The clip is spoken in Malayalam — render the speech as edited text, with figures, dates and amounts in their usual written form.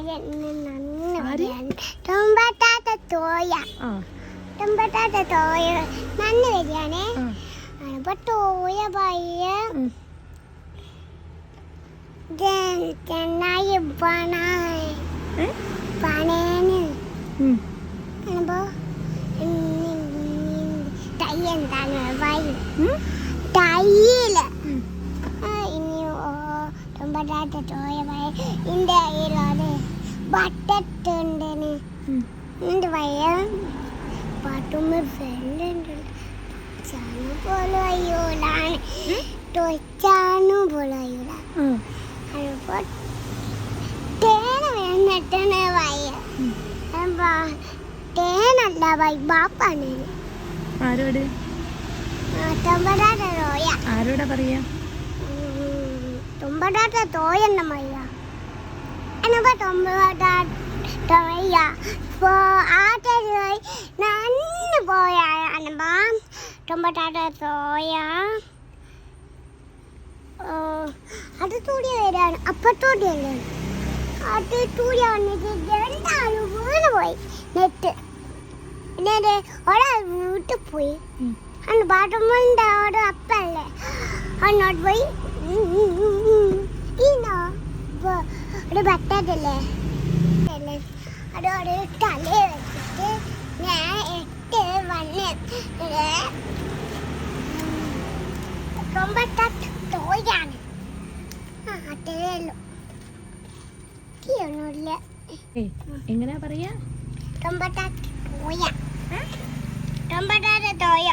നന്ന് വരികയാണേ. അപ്പൊ തോയ പയ്യ ചെന്നായി പണേന് അപ്പോ തൈ എന്താണ് തയ്യില് ഇനി തൊമ്പതാത്ത തോയ പയ്യ ഇന്റെ കയ്യിലത് ബട്ടത്തുണ്ടെന്ന് എന്റെ പയ്യ പാട്ടുമ്പോ ഫ്രണ്ട് ചാനു പോലെ അയ്യോടാണ് ചാനു പോലെ അയ്യോടാ അപ്പൊ തേന വേണ്ടിട്ടാണ് വയ്യ തേനല്ല വൈ ബാപ്പാണ് ആരോട് തൊമ്പതാത്ത തോയ ആരോടാ പറയാ തൊമ്പതാത്ത തോയന്ന മയ്യ എന്നപ്പോ തൊമ്പതാത്ത തോയ നന്ന് പോയ തൊമ്പതാത്ത തോയ അത് തൂടിയ വരാണ് അപ്പത്തോടിയല്ലേ അത് തൂടിയ വന്നിട്ട് രണ്ടാളും വീണ് പോയി നെറ്റ് പിന്നെ ഒരാൾ വീട്ടിൽ പോയി അന്ന് ബാത്റൂമിൻ്റെ അവിടെ അപ്പല്ലേ അന്നോട്ട് പോയി ഈനോ ഒരു ബട്ടല്ലേ അതോട് തല വെച്ചിട്ട് ഞാൻ ഇട്ട് വന്ന് തൊമ്പത്താത്ത തോയാണ് അത്രയല്ലോ ഒന്നുമില്ല. എങ്ങനെയാ പറയാ തൊമ്പത്താത്ത തോയ തൊമ്പത്താത്ത തോയ